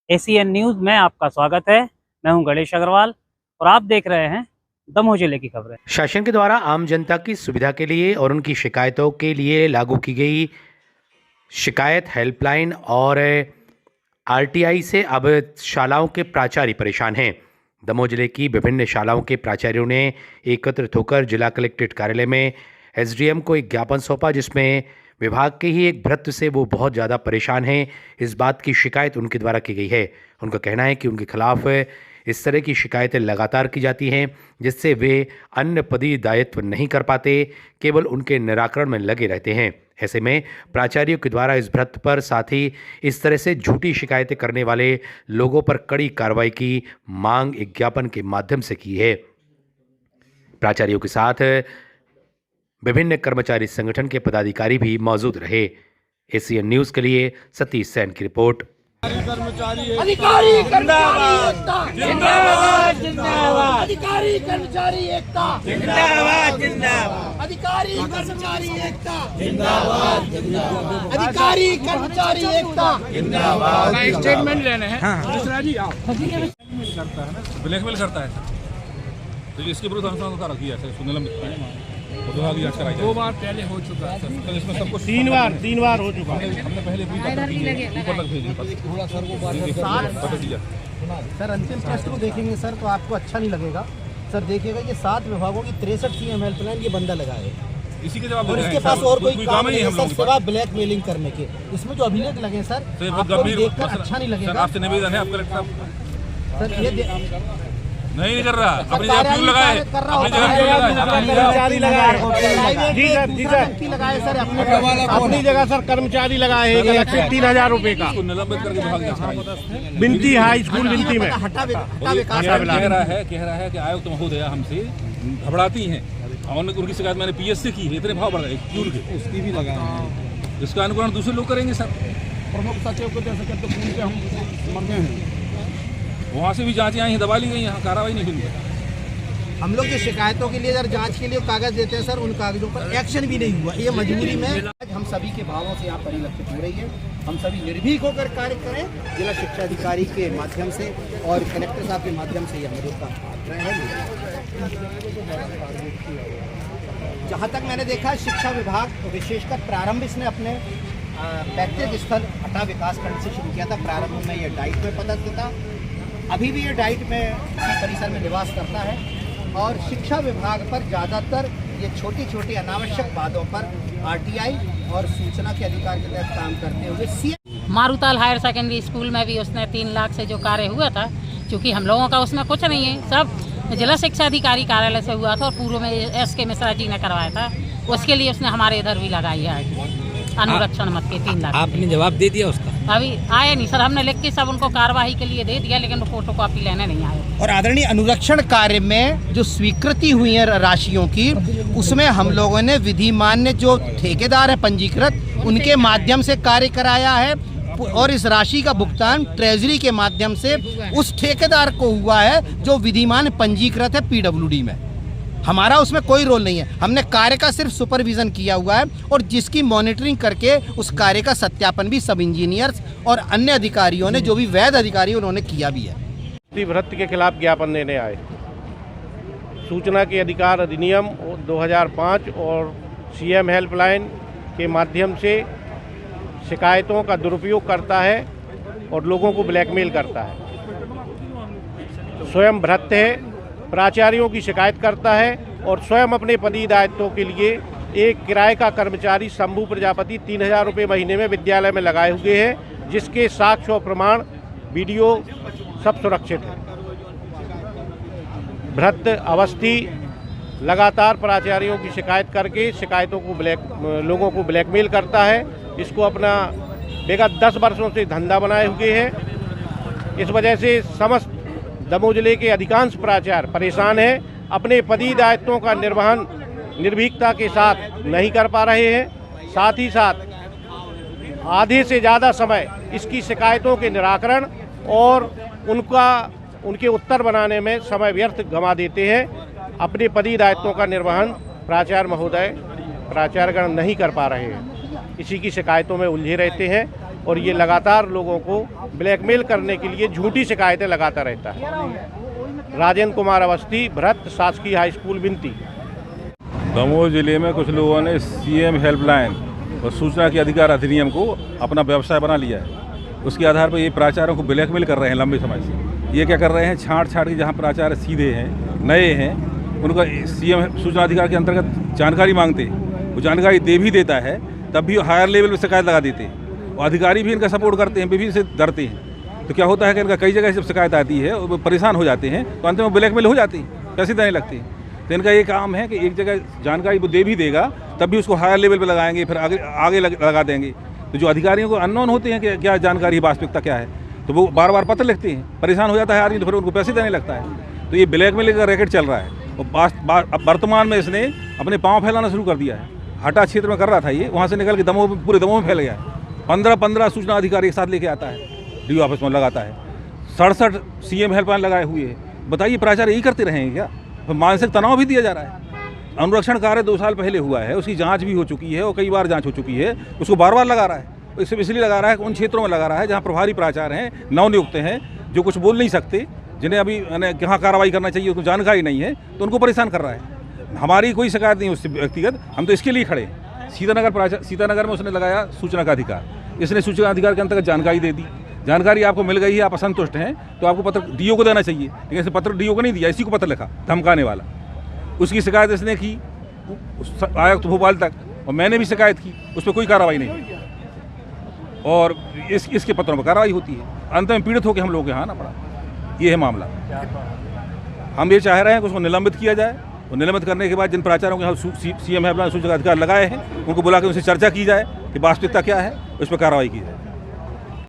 ACN news में आपका स्वागत है। मैं हूं गणेश अग्रवाल और आप देख रहे हैं दमोह जिले की खबरें। शासन के द्वारा आम जनता की सुविधा के लिए और उनकी शिकायतों के लिए लागू की गई शिकायत हेल्पलाइन और आरटीआई से अब शालाओं के प्राचार्य परेशान हैं। दमोह जिले की विभिन्न शालाओं के प्राचार्यों ने एकत्रित होकर जिला कलेक्ट्रेट कार्यालय में एसडीएम को एक ज्ञापन सौंपा, जिसमें विभाग के ही एक भृत्य से वो बहुत ज़्यादा परेशान हैं। इस बात की शिकायत उनके द्वारा की गई है। उनका कहना है कि उनके खिलाफ इस तरह की शिकायतें लगातार की जाती हैं, जिससे वे अन्य पदीय दायित्व नहीं कर पाते, केवल उनके निराकरण में लगे रहते हैं। ऐसे में प्राचार्यों के द्वारा इस भ्रष्ट पर, साथ ही इस तरह से झूठी शिकायतें करने वाले लोगों पर कड़ी कार्रवाई की मांग एक ज्ञापन के माध्यम से की है। प्राचार्यों के साथ विभिन्न कर्मचारी संगठन के पदाधिकारी भी मौजूद रहे। एसीएन न्यूज़ के लिए सतीश सैन की रिपोर्ट। अधिकारी कर्मचारी एकता जिंदाबाद जिंदाबाद। अधिकारी कर्मचारी एकता जिंदाबाद जिंदाबाद। अधिकारी कर्मचारी एकता जिंदाबाद जिंदाबाद। अधिकारी कर्मचारी एकता जिंदाबाद। स्टेटमेंट लेने हैं। दूसरा जी आप करता है ना, ब्लैकमेल करता है, तो इसके विरुद्ध अनुसंधान किया है। सुनिलम दो बार पहले हो चुका है सर, इसमें सबको तीन बार हो चुका है। हमने पहले भी ऊपर तक भेजी, थोड़ा सर वो बात दिया। सर अंतिम प्रश्न को देखेंगे सर तो आपको अच्छा नहीं लगेगा सर। देखिएगा ये 7 विभागों की 63 सीएम हेल्पलाइन ये बंदा लगा है, इसी के जवाब और इसके पास और कोई काम नहीं है सर सिवा ब्लैकमेलिंग करने के। इसमें जो अभिलेख लगे सर आपको देखकर अच्छा नहीं लगेगा। आपसे निवेदन है, आप कलेक्टर सर ये नहीं कर रहा, अपनी जगह क्यों लगाए, अपनी जगह लगाए जी सर, अपनी जगह सर कर्मचारी लगाए हैं 3,000 रुपए का। निलंबित करके विभाग बिनती हाई स्कूल बिनती में कह रहा है कि आयुक्त महोदय हमसे घबराती हैं और उनकी शिकायत मैंने पीएस से की है, इतने भाव बढ़ गए क्यों के, उसकी भी लगाए। इसका अनुकरण दूसरे लोग करेंगे सर। प्रमुख सचिव को जैसे कहते हैं हम मर गए हैं, वहाँ से भी जांचें आई हैं, दबा ली गई, यहाँ कार्रवाई नहीं हुई। हम लोग जो शिकायतों के लिए अगर जांच के लिए कागज देते हैं सर, उन कागजों पर एक्शन भी नहीं हुआ। ये मजबूरी में आज हम सभी के भावों से यहाँ परिलक्षित हो रही है। हम सभी निर्भीक होकर कार्य करें जिला शिक्षा अधिकारी के माध्यम से और कलेक्टर साहब के माध्यम से ये अनुरोध का है। जहाँ तक मैंने देखा शिक्षा विभाग विशेषकर प्रारंभ इसने अपने पैतृक स्थल हटा विकास खंड से शुरू किया था। प्रारंभ में ये डाइट में पदस्थ था, अभी भी ये डाइट में इसी परिसर में निवास करता है और शिक्षा विभाग पर ज़्यादातर ये छोटी छोटी अनावश्यक बातों पर आरटीआई और सूचना के अधिकार के तहत काम करते हुए CM Marutal higher secondary school में भी उसने 3 लाख से जो कार्य हुआ था, क्योंकि हम लोगों का उसमें कुछ नहीं है, सब जिला शिक्षा अधिकारी कार्यालय से हुआ था और पूर्व में SK मिश्रा जी ने करवाया था। उसके लिए उसने हमारे इधर भी लगाई है अनुरक्षण मत के 3 लाख। आपने जवाब दे दिया उसका? अभी आए नहीं सर, हमने लिख के सब उनको कार्यवाही के लिए दे दिया, लेकिन वो फोटो कॉपी लेने नहीं आए। और आदरणीय अनुरक्षण कार्य में जो स्वीकृति हुई है राशियों की, उसमें हम लोगों ने विधिमान्य जो ठेकेदार है पंजीकृत, उनके माध्यम से कार्य कराया है और इस राशि का भुगतान ट्रेजरी के माध्यम से उस ठेकेदार को हुआ है जो विधिमान पंजीकृत है PWD में। हमारा उसमें कोई रोल नहीं है। हमने कार्य का सिर्फ सुपरविजन किया हुआ है और जिसकी मॉनिटरिंग करके उस कार्य का सत्यापन भी सब इंजीनियर्स और अन्य अधिकारियों ने, जो भी वैध अधिकारी उन्होंने किया भी है। भ्रष्ट के खिलाफ ज्ञापन देने आए। सूचना के अधिकार अधिनियम 2005 और सीएम हेल्पलाइन के माध्यम से शिकायतों का दुरुपयोग करता है और लोगों को ब्लैकमेल करता है। स्वयं भ्रष्ट है, प्राचार्यों की शिकायत करता है और स्वयं अपने पदीय दायित्वों के लिए एक किराए का कर्मचारी शंभू प्रजापति 3,000 रुपये महीने में विद्यालय में लगाए हुए हैं, जिसके साक्ष्य और प्रमाण वीडियो सब सुरक्षित है। भ्रष्ट अवस्थी लगातार प्राचार्यों की शिकायत करके शिकायतों को लोगों को ब्लैकमेल करता है। इसको अपना विगत 10 वर्षों से धंधा बनाए हुए है। इस वजह से समस्त दमोह जिले के अधिकांश प्राचार्य परेशान हैं, अपने पदीय दायित्वों का निर्वहन निर्भीकता के साथ नहीं कर पा रहे हैं। साथ ही साथ आधे से ज़्यादा समय इसकी शिकायतों के निराकरण और उनके उत्तर बनाने में समय व्यर्थ गंवा देते हैं। अपने पदीय दायित्वों का निर्वहन प्राचार्यगण नहीं कर पा रहे हैं, इसी की शिकायतों में उलझे रहते हैं और ये लगातार लोगों को ब्लैकमेल करने के लिए झूठी शिकायतें लगाता रहता है। राजेंद्र कुमार अवस्थी, भरत शासकीय हाई स्कूल, बिनती। दमोह जिले में कुछ लोगों ने सीएम हेल्पलाइन और सूचना के अधिकार अधिनियम को अपना व्यवसाय बना लिया है। उसके आधार पर ये प्राचार्यों को ब्लैकमेल कर रहे हैं लंबे समय से। ये क्या कर रहे हैं, छांट के जहाँ प्राचार्य सीधे हैं, नए हैं, उनका सीएम सूचना अधिकार के अंतर्गत जानकारी मांगते हैं। वो जानकारी दे भी देता है, तब भी हायर लेवल पर शिकायत लगा देते हैं और अधिकारी भी इनका सपोर्ट करते हैं, वे भी इनसे डरते हैं। तो क्या होता है कि इनका कई जगह से शिकायत आती है और वो परेशान हो जाते हैं, तो अंत में ब्लैकमेल हो जाती है, पैसे देने लगते हैं। तो इनका ये काम है कि एक जगह जानकारी वो दे भी देगा, तब भी उसको हायर लेवल पे लगाएंगे, फिर आगे लगा देंगे। तो जो अधिकारियों को अननोन होते हैं कि क्या जानकारी, वास्तविकता क्या है, तो वो बार बार पत्र लिखते हैं, परेशान हो जाता है आदमी, तो फिर उनको पैसे देने लगता है। तो ये ब्लैकमेल का रैकेट चल रहा है और वर्तमान में इसने अपने पाँव फैलाना शुरू कर दिया है। हटा क्षेत्र में कर रहा था ये, वहाँ से निकल के दमोह में, पूरे दमोह में फैल गया है। 15 सूचना अधिकारी एक साथ लेके आता है, डीओ ऑफिस में लगाता है। 67 सीएम हेल्पलाइन लगाए हुए हैं। बताइए, प्राचार्य यही करते रहेंगे क्या? मानसिक तनाव भी दिया जा रहा है। अनुरक्षण कार्य 2 साल पहले हुआ है, उसकी जांच भी हो चुकी है और कई बार जांच हो चुकी है, उसको बार बार लगा रहा है। इसलिए लगा रहा है कि उन क्षेत्रों में लगा रहा है जहां प्रभारी प्राचार्य हैं, नवनियुक्त हैं, जो कुछ बोल नहीं सकते, जिन्हें अभी कहाँ कार्रवाई करना चाहिए उसको जानकारी नहीं है, तो उनको परेशान कर रहा है। हमारी कोई शिकायत नहीं उससे व्यक्तिगत, हम तो इसके लिए खड़े हैं। सीतानगर में उसने लगाया सूचना का अधिकार, इसने सूचना अधिकार के अंतर्गत जानकारी दे दी। जानकारी आपको मिल गई है, आप असंतुष्ट हैं, तो आपको पत्र डीओ को देना चाहिए, लेकिन इसे पत्र डीओ को नहीं दिया, इसी को पत्र लिखा धमकाने वाला। उसकी शिकायत इसने की आयुक्त भोपाल तक, और मैंने भी शिकायत की, उस पर कोई कार्रवाई नहीं हुई और इसके पत्रों पर कार्रवाई होती है। अंत में पीड़ित होकर हम लोगों के यहाँ आना पड़ा। ये है मामला। हम ये चाह रहे हैं कि उसको निलंबित किया जाए और निलंबित करने के बाद जिन प्राचार्यों के यहाँ सीएम हेल्पलाइन सूचना अधिकार लगाए हैं, उनको बुला के उनसे चर्चा की जाए कि वास्तविकता क्या है, उस पर कार्रवाई की जाए।